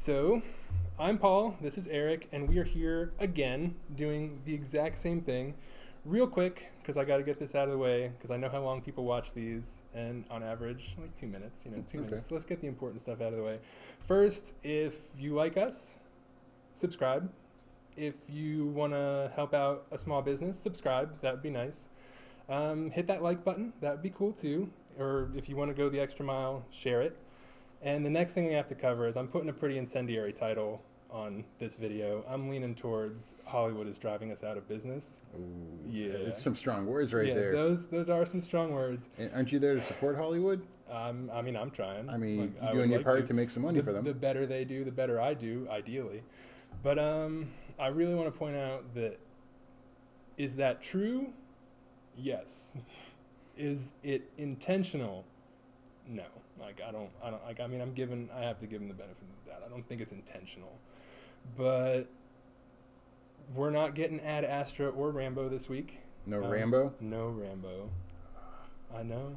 So, I'm Paul, this is Eric, and we are here again doing the exact same thing. Real quick, because I got to get this out of the way, because I know how long people watch these, and on average, like 2 minutes, 2 Okay. minutes. Let's get the important stuff out of the way. First, if you like us, subscribe. If you want to help out a small business, subscribe. That would be nice. Hit that like button. That would be cool too. Or if you want to go the extra mile, share it. And the next thing we have to cover is I'm putting a pretty incendiary title on this video. I'm leaning towards Hollywood is driving us out of business. Ooh, Yeah. it's some strong words right Yeah, there. those are some strong words. And aren't you there to support Hollywood? I'm trying. I mean, Like, you're I doing would your like part to make some money the, for them. The better they do, the better I do, ideally. But I really want to point out that is that true? Yes. Is it intentional? No. Like I don't like I mean I have to give them the benefit of the doubt. I don't think it's intentional. But we're not getting Ad Astra or Rambo this week. No Rambo? No Rambo. I know.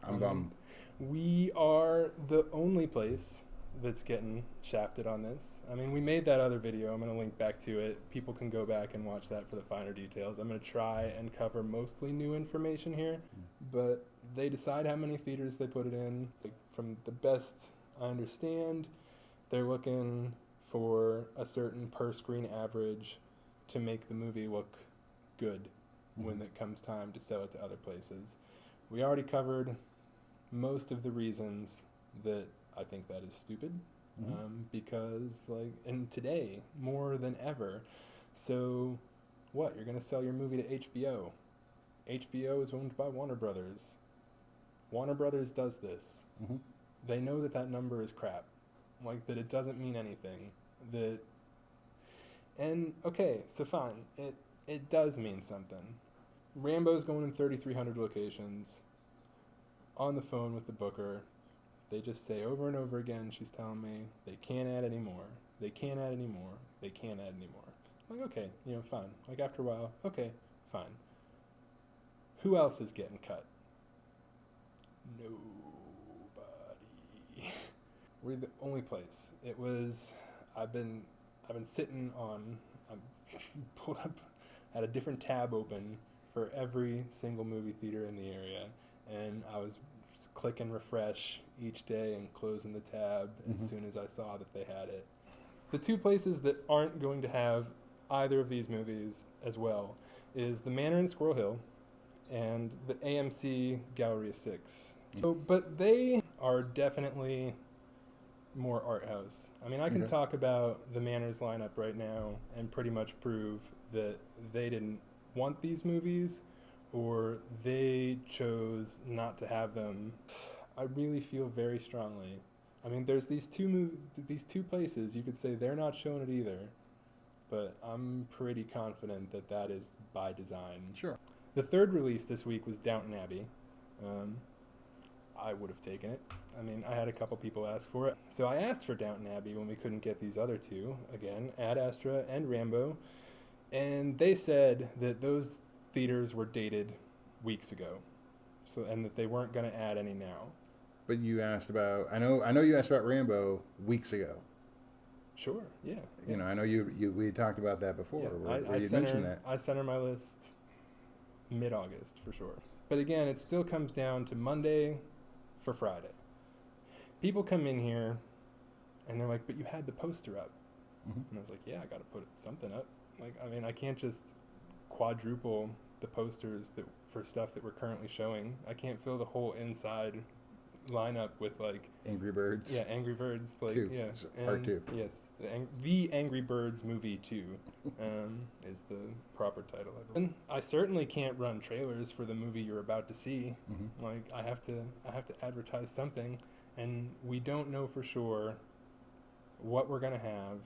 I'm bummed. We are the only place that's getting shafted on this. I mean, we made that other video. I'm going to link back to it. People can go back and watch that for the finer details. I'm going to try and cover mostly new information here, but they decide how many theaters they put it in. Like, from the best I understand, they're looking for a certain per screen average to make the movie look good when it comes time to sell it to other places. We already covered most of the reasons that I think that is stupid, because and today more than ever. So what, you're going to sell your movie to HBO? HBO is owned by Warner Brothers. Warner Brothers does this. They know that number is crap, like that it doesn't mean anything, and okay, so fine, it does mean something. Rambo's going in 3,300 locations. On the phone with the booker, they just say over and over again, she's telling me, they can't add any more. They can't add any more. They can't add any more. I'm like, okay, fine. Like, after a while, okay, fine. Who else is getting cut? Nobody. We're the only place. It was, I've been sitting on, I pulled up, had a different tab open for every single movie theater in the area, and I was just clicking refresh each day and closing the tab as soon as I saw that they had it. The two places that aren't going to have either of these movies as well is the Manor in Squirrel Hill and the AMC Galleria 6. But they are definitely more art house. I mean, I can talk about the Manor's lineup right now and pretty much prove that they didn't want these movies or they chose not to have them. I really feel very strongly. I mean, there's these two places you could say they're not showing it either, but I'm pretty confident that is by design. Sure. The third release this week was Downton Abbey. I would have taken it. I mean, I had a couple people ask for it. So I asked for Downton Abbey when we couldn't get these other two, again, Ad Astra and Rambo, and they said that those theaters were dated weeks ago, and that they weren't going to add any now. But you asked about, I know you asked about Rambo weeks ago. Sure, yeah. I know we talked about that before, yeah, where you mentioned that. I sent her my list mid-August for sure. But again, it still comes down to Monday for Friday. People come in here and they're like, but you had the poster up. And I was like, yeah, I got to put something up. Like, I mean, I can't just quadruple the posters for stuff that we're currently showing. I can't fill the whole inside lineup with like Angry Birds. Yeah, Angry Birds. Like, 2. yeah, Part 2. Yes, the Angry Birds movie 2 is the proper title. And I certainly can't run trailers for the movie you're about to see. Like, I have to advertise something, and we don't know for sure what we're gonna have.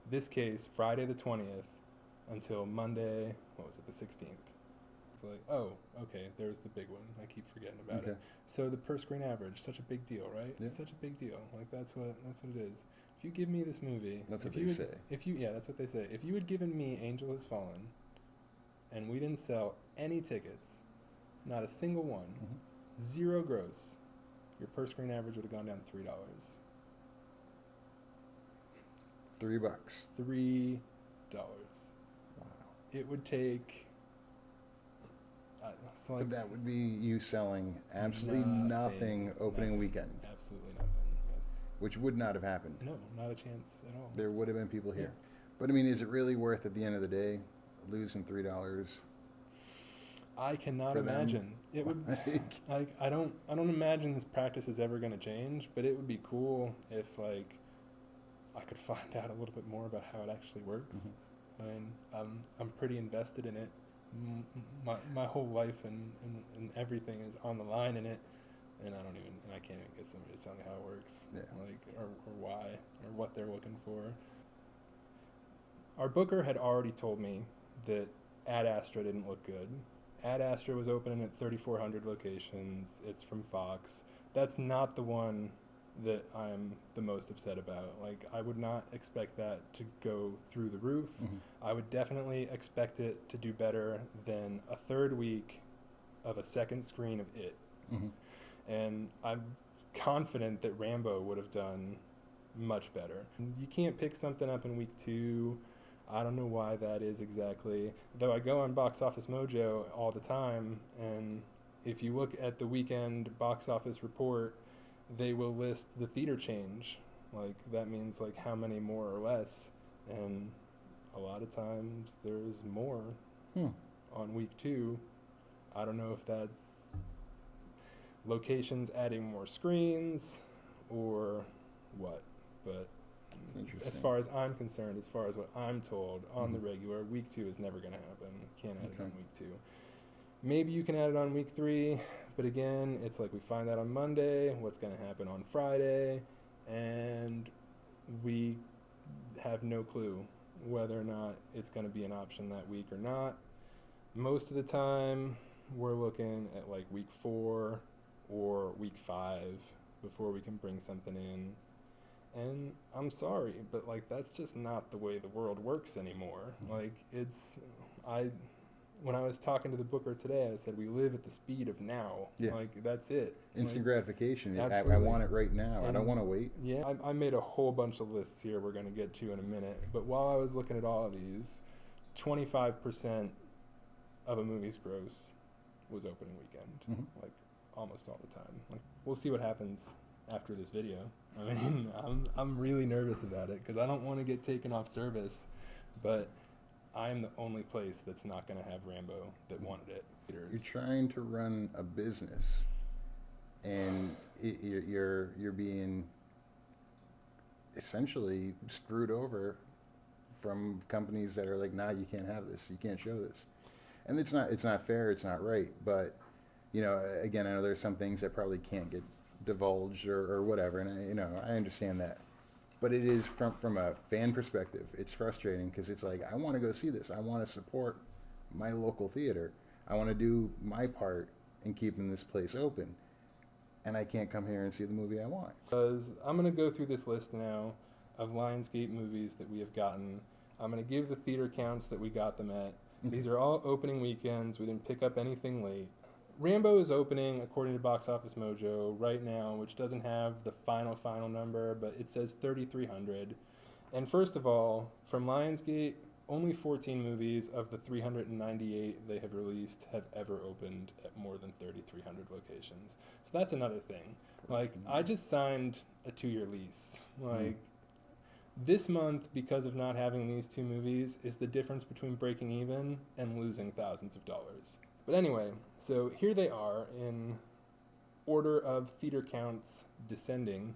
This case, Friday the 20th until Monday. What was it? The 16th. It's like, oh, okay, there's the big one. I keep forgetting about it. So the per screen average, such a big deal, right? Yeah. It's such a big deal. Like, that's what it is. If you give me this movie, that's what they say. That's what they say. If you had given me Angel Has Fallen, and we didn't sell any tickets, not a single one, zero gross, your per screen average would have gone down $3. $3. $3. Wow. It would take. So But that would be you selling absolutely nothing opening weekend. Absolutely nothing. Yes. Which would not have happened. No, not a chance at all. There would have been people here. But I mean, is it really worth at the end of the day losing $3? I cannot imagine. It would. Like I don't imagine this practice is ever going to change. But it would be cool if like I could find out a little bit more about how it actually works. I mean, I'm pretty invested in it. My whole life and everything is on the line in it, and I can't even get somebody to tell me how it works, like or why or what they're looking for. Our booker had already told me that Ad Astra didn't look good. Ad Astra was opening at 3,400 locations. It's from Fox. That's not the one that I'm the most upset about. Like, I would not expect that to go through the roof. I would definitely expect it to do better than a third week of a second screen of it. And I'm confident that Rambo would have done much better. You can't pick something up in week 2. I don't know why that is exactly. Though I go on Box Office Mojo all the time, and if you look at the weekend box office report, they will list the theater change. Like, that means like how many more or less, and a lot of times there's more on week 2. I don't know if that's locations adding more screens or what, but as far as I'm concerned, as far as what I'm told on the regular, week 2 is never going to happen. Can't add it on week 2. Maybe you can add it on week 3, but again, it's like we find out on Monday what's going to happen on Friday, and we have no clue whether or not it's going to be an option that week or not. Most of the time, we're looking at like week 4 or week 5 before we can bring something in. And I'm sorry, but like that's just not the way the world works anymore. Like when I was talking to the booker today, I said we live at the speed of now. Like that's it. Instant gratification. I want it right now. And I don't want to wait. Yeah, I made a whole bunch of lists here we're going to get to in a minute. But while I was looking at all of these, 25% of a movie's gross was opening weekend. Like almost all the time. Like we'll see what happens after this video. I mean, I'm really nervous about it because I don't want to get taken off service, but I'm the only place that's not going to have Rambo that wanted it. You're trying to run a business, and you're being essentially screwed over from companies that are like, nah, you can't have this, you can't show this, and it's not fair, it's not right. But you know, again, I know there's some things that probably can't get divulged or whatever, and I understand that. But it is from a fan perspective, it's frustrating because it's like, I want to go see this. I want to support my local theater. I want to do my part in keeping this place open. And I can't come here and see the movie I want. Because I'm going to go through this list now of Lionsgate movies that we have gotten. I'm going to give the theater counts that we got them at. These are all opening weekends. We didn't pick up anything late. Rambo is opening, according to Box Office Mojo, right now, which doesn't have the final number, but it says 3,300. And first of all, from Lionsgate, only 14 movies of the 398 they have released have ever opened at more than 3,300 locations. So that's another thing. Like, I just signed a 2-year lease. Like, this month, because of not having these 2 movies, is the difference between breaking even and losing thousands of dollars. But anyway, so here they are in order of theater counts descending.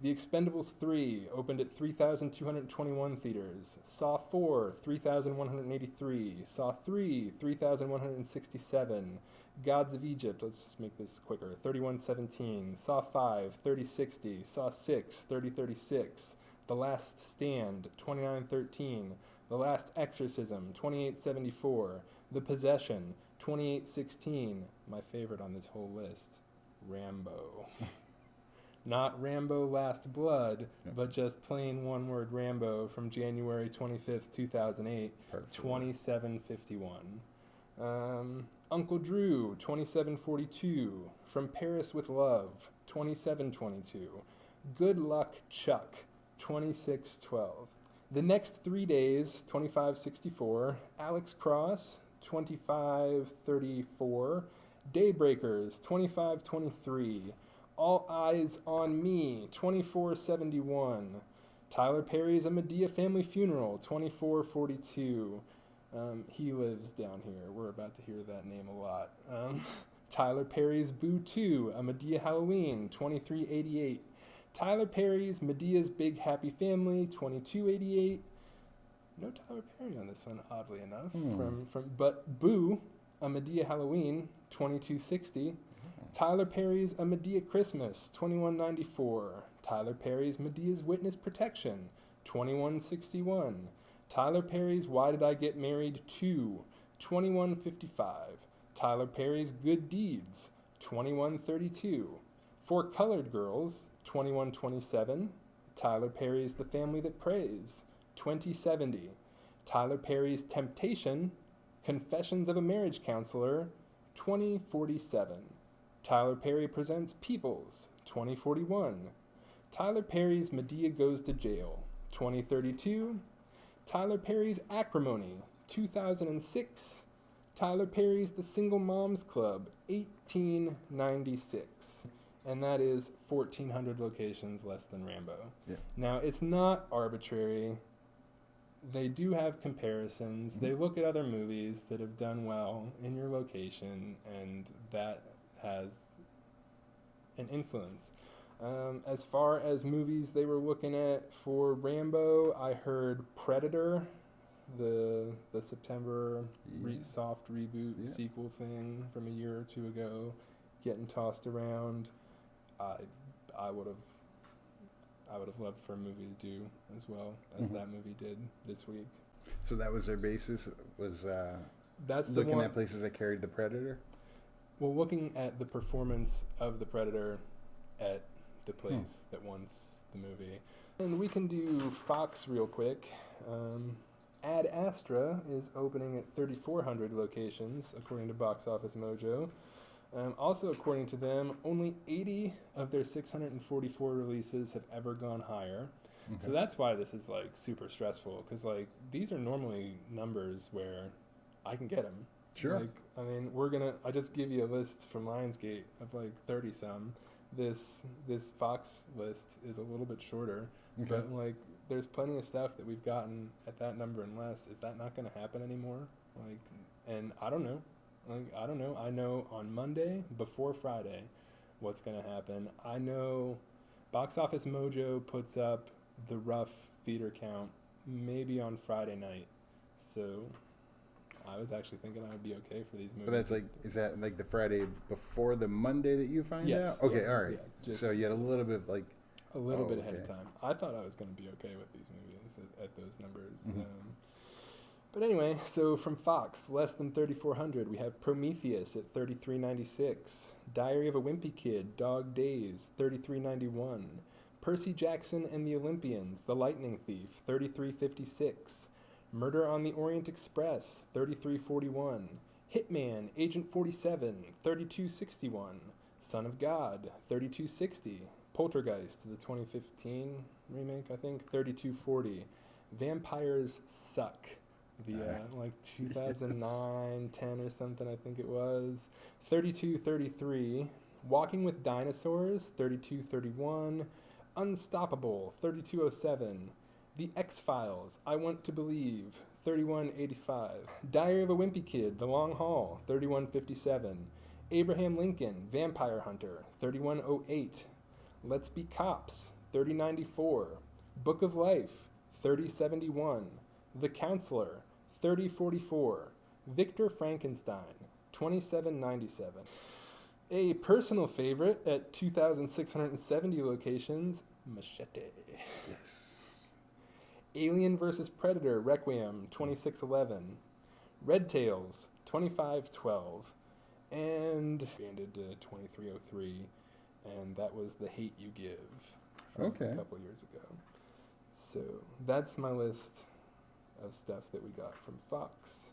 The Expendables 3 opened at 3,221 theaters. Saw 4, 3,183. Saw 3, 3,167. Gods of Egypt, let's just make this quicker, 3,117. Saw 5, 3,060. Saw 6, 3,036. The Last Stand, 2,913. The Last Exorcism, 2,874. The Possession, 2,816. My favorite on this whole list, Rambo. Not Rambo Last Blood, but just plain one-word Rambo from January 25th, 2008, 2751. Uncle Drew, 2742. From Paris with Love, 2722. Good Luck Chuck, 2612. The next 3 days, 2564. Alex Cross, 2534. Daybreakers, 2523. All Eyes on Me, 2471. Tyler Perry's A Medea Family Funeral, 2442. He lives down here. We're about to hear that name a lot. Tyler Perry's Boo 2, A Medea Halloween, 2388. Tyler Perry's Medea's Big Happy Family, 2288. No Tyler Perry on this one, oddly enough. But Boo, A Medea Halloween, 2260. Tyler Perry's A Medea Christmas, 2194. Tyler Perry's Medea's Witness Protection, 2161. Tyler Perry's Why Did I Get Married 2, 2155. Tyler Perry's Good Deeds, 2132. For Colored Girls, 2127. Tyler Perry's The Family That Prays, 2070. Tyler Perry's Temptation, Confessions of a Marriage Counselor, 2047. Tyler Perry Presents Peoples, 2041. Tyler Perry's Medea Goes to Jail, 2032. Tyler Perry's Acrimony, 2006. Tyler Perry's The Single Moms Club, 1896. And that is 1,400 locations less than Rambo. Yeah. Now, it's not arbitrary. They do have comparisons. They look at other movies that have done well in your location, and that has an influence. As far as movies they were looking at for Rambo, I heard Predator, the September soft reboot sequel thing from a year or two ago, getting tossed around. I would have loved for a movie to do as well as that movie did this week. So that was their basis, was that's looking at places that carried the Predator? Well, looking at the performance of the Predator at the place that wants the movie. And we can do Fox real quick. Ad Astra is opening at 3,400 locations, according to Box Office Mojo. Also, according to them, only 80 of their 644 releases have ever gone higher. Okay. So that's why this is, like, super stressful, because, like, these are normally numbers where I can get them. Sure. Like, I mean, I just give you a list from Lionsgate of, like, 30-some. This Fox list is a little bit shorter, but, like, there's plenty of stuff that we've gotten at that number and less. Is that not going to happen anymore? Like, and I don't know. I know on Monday, before Friday, what's going to happen. I know Box Office Mojo puts up the rough theater count maybe on Friday night. So I was actually thinking I would be okay for these movies. But that's like, is that like the Friday before the Monday that you find out? Okay, all right. Yes, so you had a little bit like... A little bit ahead of time. I thought I was going to be okay with these movies at those numbers. But anyway, so from Fox, less than 3,400, we have Prometheus at 3,396. Diary of a Wimpy Kid, Dog Days, 3,391. Percy Jackson and the Olympians, The Lightning Thief, 3,356. Murder on the Orient Express, 3,341. Hitman, Agent 47, 3,261. Son of God, 3,260. Poltergeist, the 2015 remake, I think, 3,240. Vampires Suck, the like 2009, 10 or something, I think it was, 3,233. Walking with Dinosaurs, 3,231. Unstoppable, 3,207. The X-Files, I Want to Believe, 3,185. Diary of a Wimpy Kid, The Long Haul, 3,157. Abraham Lincoln, Vampire Hunter, 3,108. Let's Be Cops, 3,094. Book of Life, 3,071. The Counselor, 3,044. Victor Frankenstein, 2,797. A personal favorite at 2,670 locations, Machete. Yes. Alien vs. Predator, Requiem, 2,611. Red Tails, 2,512. And expanded to 2,303. And that was The Hate You Give from a couple years ago. So that's my list of stuff that we got from Fox.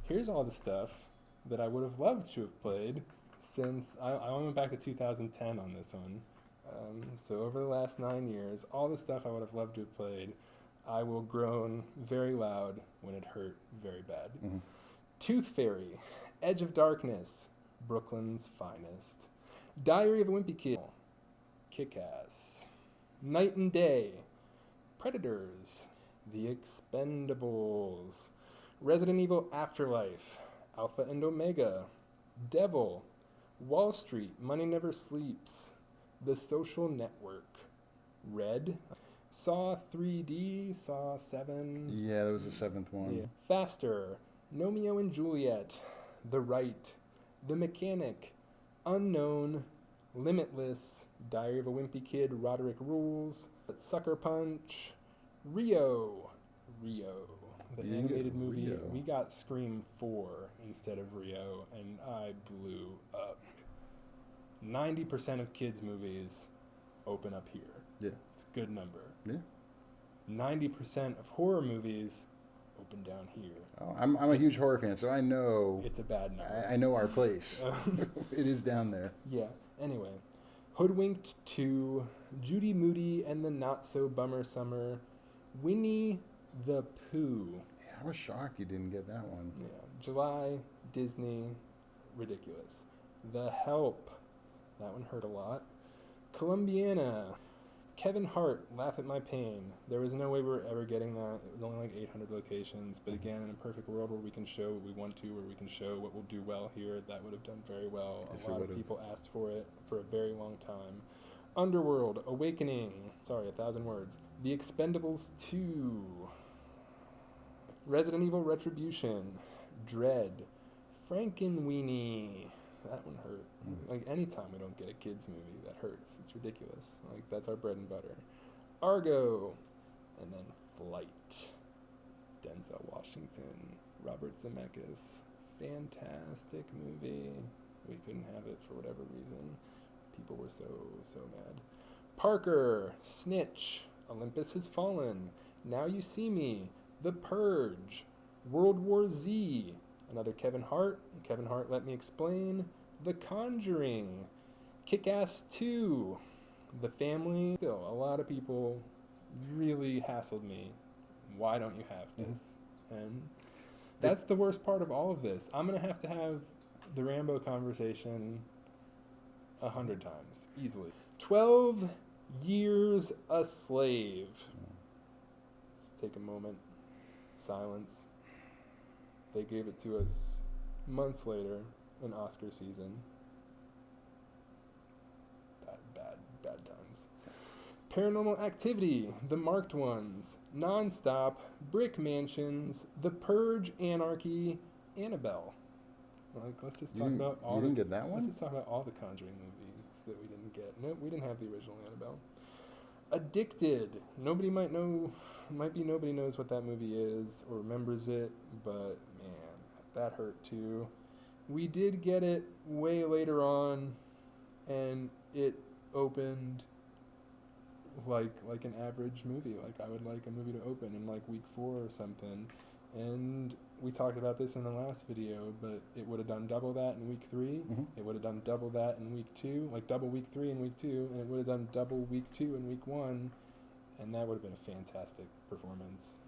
Here's all the stuff that I would have loved to have played since I went back to 2010 on this one. So over the last 9 years, all the stuff I would have loved to have played, I will groan very loud when it hurt very bad. Mm-hmm. Tooth Fairy, Edge of Darkness, Brooklyn's Finest, Diary of a Wimpy Kid, Kick-Ass, Night and Day, Predators, The Expendables, Resident Evil Afterlife, Alpha and Omega, Devil, Wall Street, Money Never Sleeps, The Social Network, Red, Saw 3D, Saw 7. Yeah, that was the 7th one. Yeah. Faster, Romeo and Juliet, The Right, The Mechanic, Unknown, Limitless, Diary of a Wimpy Kid, Roderick Rules, Sucker Punch, Rio, the You animated get movie. Rio. We got Scream 4 instead of Rio, and I blew up. 90% of kids' movies open up here. Yeah. It's a good number. Yeah. 90% of horror movies open down here. Oh, I'm a huge horror fan, so I know. It's a bad number. I know our place. It is down there. Yeah. Anyway, Hoodwinked 2, Judy Moody and the Not So Bummer Summer, Winnie the Pooh. Yeah, I was shocked you didn't get that one. Yeah. July, Disney, ridiculous. The Help. That one hurt a lot. Columbiana. Kevin Hart, Laugh at My Pain. There was no way we were ever getting that. It was only like 800 locations. But again, in a perfect world where we can show what we want to, where we can show what will do well here, that would have done very well. Yes, a lot it of would've. people asked for it for a very long time. Underworld, Awakening. Sorry, 1,000 words. The Expendables 2. Resident Evil Retribution. Dread. Frankenweenie. That one hurt. Like, anytime we don't get a kids movie, that hurts. It's ridiculous. Like, that's our bread and butter. Argo. And then Flight. Denzel Washington. Robert Zemeckis. Fantastic movie. We couldn't have it for whatever reason. People were so mad. Parker. Snitch. Olympus Has Fallen. Now You See Me. The Purge. World War Z. Another Kevin Hart. Kevin Hart, Let Me Explain. The Conjuring. Kick-Ass 2. The Family. Still, a lot of people really hassled me. Why don't you have this? And that's the worst part of all of this. I'm going to have the Rambo conversation 100 times, easily. 12 Years a Slave. Let's take a moment. Silence. They gave it to us months later in Oscar season. Bad times. Paranormal Activity, The Marked Ones, Nonstop, Brick Mansions, The Purge, Anarchy, Annabelle. Like, let's just talk about all. You didn't get that one? Let's just talk about all the Conjuring movies that we didn't get. Nope, we didn't have the original Annabelle. Addicted. Nobody knows what that movie is or remembers it, but man, that hurt too. We did get it way later on, and it opened like an average movie. Like, I would like a movie to open in like week 4 or something. And we talked about this in the last video, but it would have done double that in week 3. Mm-hmm. It would have done double that in week 2, like double week 3 in week 2, and it would have done double week 2 in week 1, and that would have been a fantastic performance.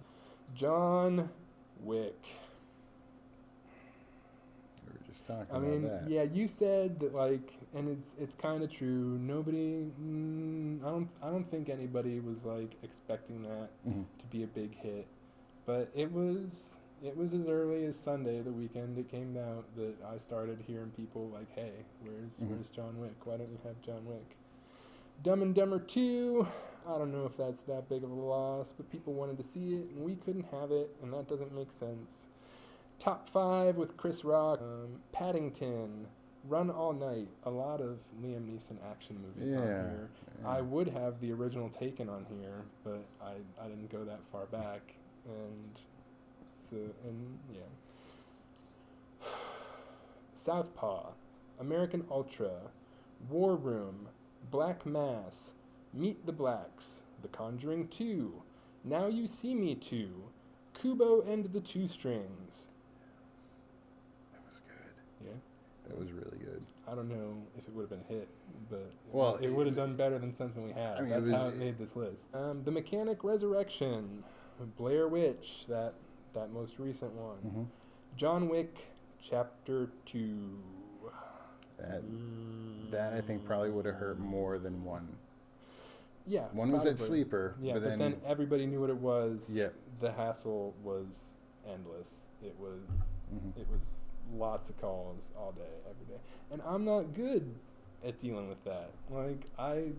John Wick. We were just talking about that. Yeah, you said that, like, and it's kind of true. Nobody, I don't think anybody was like expecting that to be a big hit, but it was as early as Sunday, the weekend it came out, that I started hearing people like, "Hey, where's John Wick? Why don't you have John Wick?" Dumb and Dumber 2. I don't know if that's that big of a loss, but people wanted to see it, and we couldn't have it, and that doesn't make sense. Top 5 with Chris Rock, Paddington, Run All Night, a lot of Liam Neeson action movies on here. Yeah. I would have the original Taken on here, but I didn't go that far back, and yeah. Southpaw, American Ultra, War Room, Black Mass, Meet the Blacks, The Conjuring 2, Now You See Me 2, Kubo and the Two Strings. That was good. Yeah. It was really good. I don't know if it would have been a hit, but Well, it would have done better than something we had. I mean, That's how it made this list. The Mechanic Resurrection, Blair Witch, that most recent one, Mm-hmm. John Wick Chapter 2. That I think probably would have hurt more than one. Yeah, One was that sleeper, yeah, but then everybody knew what it was. Yep. The hassle was endless. It was Mm-hmm. it was lots of calls all day, every day, and I'm not good at dealing with that. Like I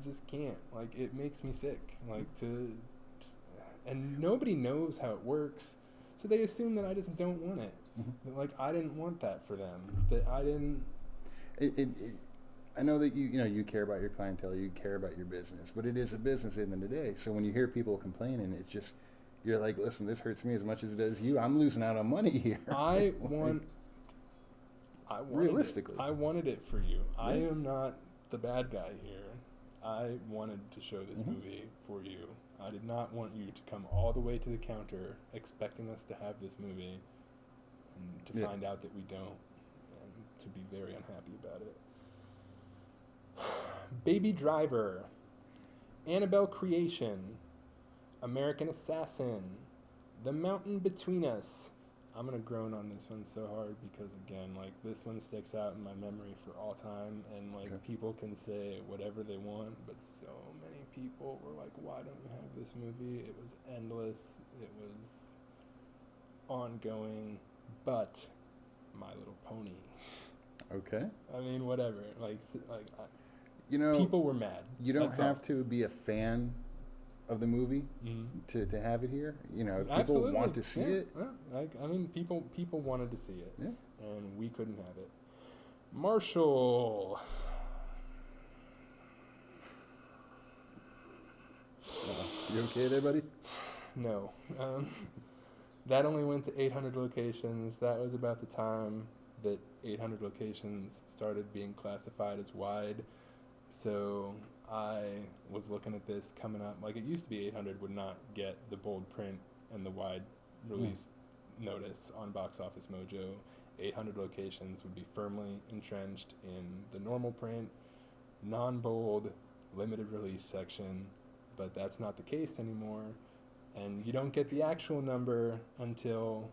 just can't. Like it makes me sick. Like and nobody knows how it works, so they assume that I just don't want it. Mm-hmm. That, like I didn't want that for them. That I didn't. I know that you care about your clientele, you care about your business, but it is a business at the end of the day. So when you hear people complaining, it's just you're like, listen, this hurts me as much as it does you. I'm losing out on money here. I wanted realistically. I wanted it for you. Yeah. I am not the bad guy here. I wanted to show this Mm-hmm. movie for you. I did not want you to come all the way to the counter expecting us to have this movie and to find out that we don't, and to be very unhappy about it. Baby Driver, Annabelle Creation, American Assassin, The Mountain Between Us. I'm going to groan on this one so hard because, again, like, this one sticks out in my memory for all time, and, like, people can say whatever they want, but so many people were like, why don't you have this movie? It was endless. It was ongoing, but My Little Pony. Okay. I mean, whatever. You know, people were mad. You don't That's have all. to be a fan of the movie to have it here. You know, if people Absolutely. want to see it. Yeah. Like, I mean, people wanted to see it, Yeah. and we couldn't have it. Marshall. You okay there, buddy? No. That only went to 800 locations. That was about the time that 800 locations started being classified as wide. So I was looking at this coming up. Like, it used to be 800 would not get the bold print and the wide release notice on Box Office Mojo. 800 locations would be firmly entrenched in the normal print, non-bold, limited release section. But that's not the case anymore. And you don't get the actual number until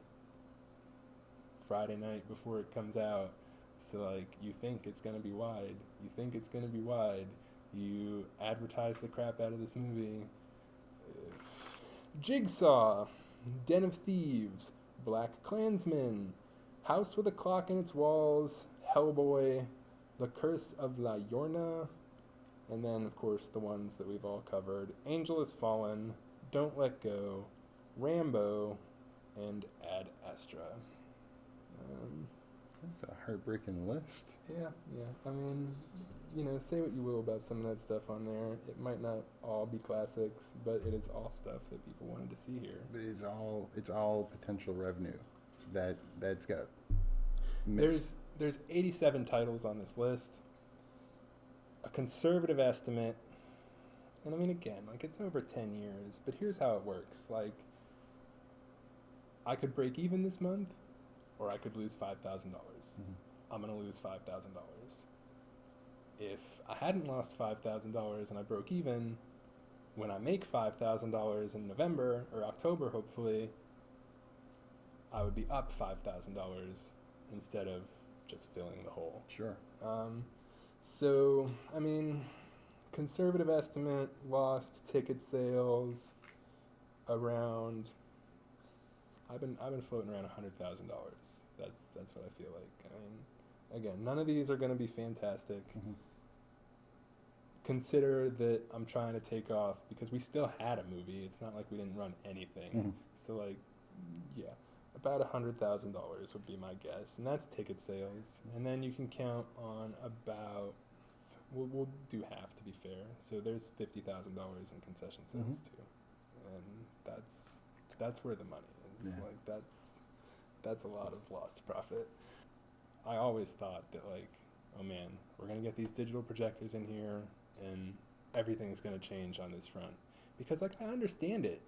Friday night before it comes out. So, like, you think it's going to be wide. You advertise the crap out of this movie. Jigsaw, Den of Thieves, Black Klansman, House with a Clock in Its Walls, Hellboy, The Curse of La Llorona, and then, of course, the ones that we've all covered. Angel Has Fallen, Don't Let Go, Rambo, and Ad Astra. That's a heartbreaking list. Yeah. I mean, say what you will about some of that stuff on there. It might not all be classics, but it is all stuff that people wanted to see here. But it's all potential revenue that's got missed. There's 87 titles on this list. A conservative estimate, and I mean, again, like, it's over 10 years, but here's how it works. Like, I could break even this month, or I could lose $5,000. I'm going to lose $5,000. If I hadn't lost $5,000 and I broke even, when I make $5,000 in November or October, hopefully, I would be up $5,000 instead of just filling the hole. Sure. So, I mean, conservative estimate, lost ticket sales around, I've been floating around $100,000. That's what I feel like. I mean, again, none of these are going to be fantastic. Consider that I'm trying to take off because we still had a movie. It's not like we didn't run anything. So, like, yeah, about $100,000 would be my guess, and that's ticket sales. And then you can count on about, we'll do half to be fair. So there's $50,000 in concession sales too, and that's where the money is. Yeah. Like, that's a lot of lost profit. I always thought that, like, oh man, we're gonna get these digital projectors in here, and everything's gonna change on this front. Because, like, I understand it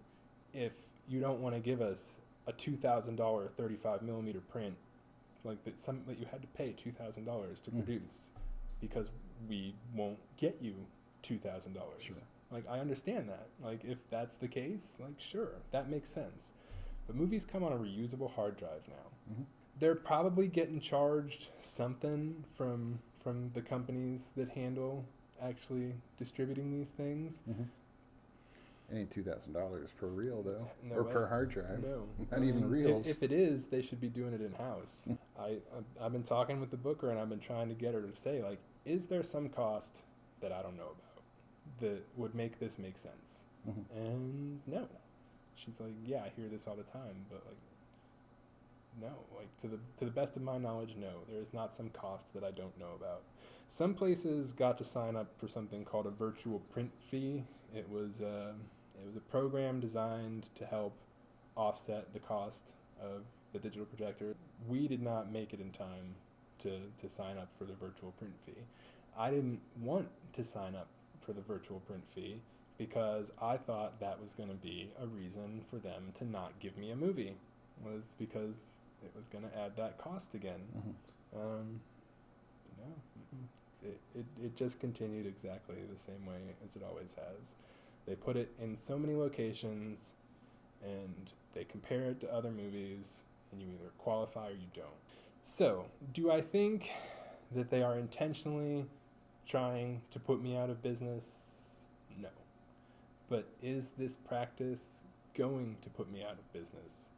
if you don't want to give us a $2,000 35 millimeter print like that you had to pay $2,000 to Mm. produce because we won't get you $2,000. Sure. Like, I understand that. Like, if that's the case, like, sure, that makes sense. But movies come on a reusable hard drive now. Mhm. They're probably getting charged something from the companies that handle actually distributing these things. Mhm. It ain't $2,000 per reel though, No or way. per hard drive. No, Not even reels. If it is, they should be doing it in house. I've been talking with the booker, and I've been trying to get her to say, like, is there some cost that I don't know about that would make this make sense? Mhm. And no, she's like, yeah, I hear this all the time, but like, no, like to the best of my knowledge, no, there is not some cost that I don't know about. Some places got to sign up for something called a virtual print fee. It was a program designed to help offset the cost of the digital projector. We did not make it in time to sign up for the virtual print fee. I didn't want to sign up for the virtual print fee because I thought that was going to be a reason for them to not give me a movie, was because it was going to add that cost again. Mhm. No, it just continued exactly the same way as it always has. They put it in so many locations, and they compare it to other movies, and you either qualify or you don't. So, do I think that they are intentionally trying to put me out of business? No. But is this practice going to put me out of business?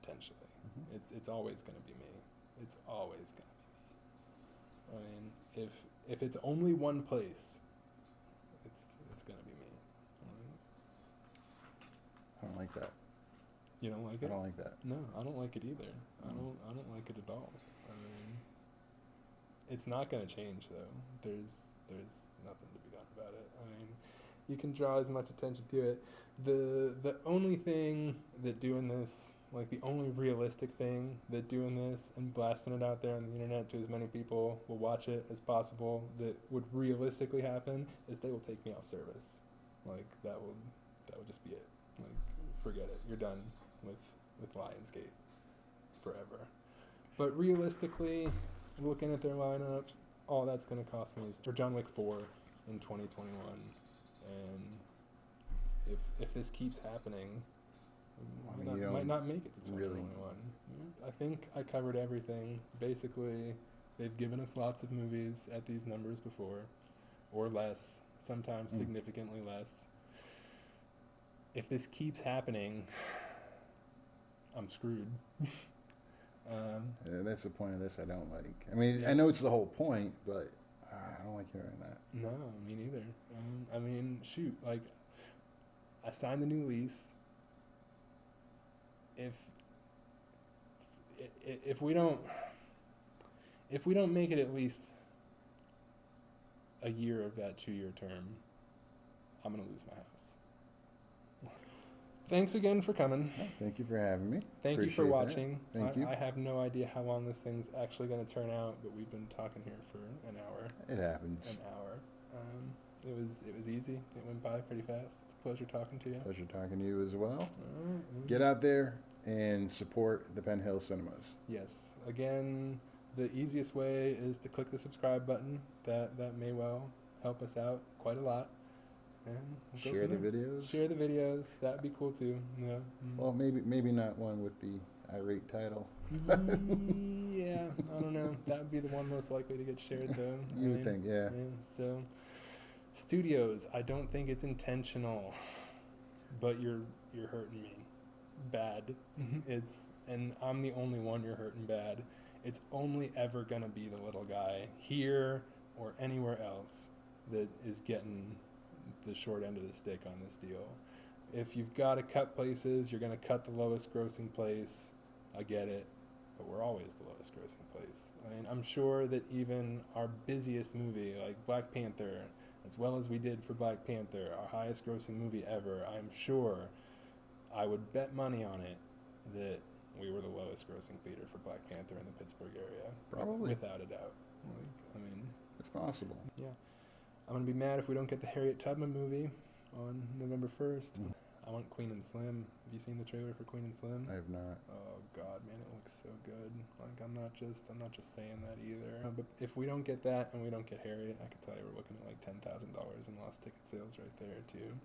Potentially. Mhm. It's always going to be me. It's always going to be me. I mean, if it's only one place, it's going to be me. I don't like that. You don't like I it? don't like that. No, I don't like it either. Mm. I don't like it at all. I mean, it's not going to change though. There's nothing to be done about it. I mean, you can draw as much attention to it. The only thing that doing this, like the only realistic thing that doing this and blasting it out there on the internet to as many people will watch it as possible that would realistically happen, is they will take me off service. Like that will just be it. Like, forget it. You're done with Lionsgate forever. But realistically, looking at their lineup, all that's going to cost me is for John Wick 4 in 2021. And if this keeps happening, we might not make it to 2021. Really? I think I covered everything. Basically, they've given us lots of movies at these numbers before, or less, sometimes significantly less. If this keeps happening, I'm screwed. That's the point of this I don't like. I mean, I know it's the whole point, but I don't like hearing that. No, me neither. I mean, shoot, like, I signed the new lease. If we don't make it at least a year of that 2-year term, I'm gonna lose my house. Thanks again for coming. Thank you for having me. Thank you for watching. Thank you. I have no idea how long this thing's actually going to turn out, but we've been talking here for an hour. It happens. An hour. It was easy. It went by pretty fast. It's a pleasure talking to you. Pleasure talking to you as well. Get out there and support the Penn Hill Cinemas. Yes. Again, the easiest way is to click the subscribe button. That may well help us out quite a lot. And we'll share the videos. Share the videos. That'd be cool too. Yeah. Well, maybe not one with the irate title. Yeah, I don't know. That would be the one most likely to get shared though. You would think, yeah. So, studios, I don't think it's intentional, but you're hurting me bad. And I'm the only one you're hurting bad. It's only ever gonna be the little guy here or anywhere else that is getting the short end of the stick on this deal. If you've got to cut places, you're going to cut the lowest grossing place. I get it, but we're always the lowest grossing place. I mean, I'm sure that even our busiest movie, like Black Panther, as well as we did for Black Panther, our highest grossing movie ever, I'm sure, I would bet money on it that we were the lowest grossing theater for Black Panther in the Pittsburgh area. Probably. Without a doubt. It's possible. Yeah. I'm going to be mad if we don't get the Harriet Tubman movie on November 1st. I want Queen and Slim. Have you seen the trailer for Queen and Slim? I have not. Oh God, man, it looks so good. Like I'm not just saying that either. But if we don't get that and we don't get Harriet, I could tell you we're looking at like $10,000 in lost ticket sales right there too.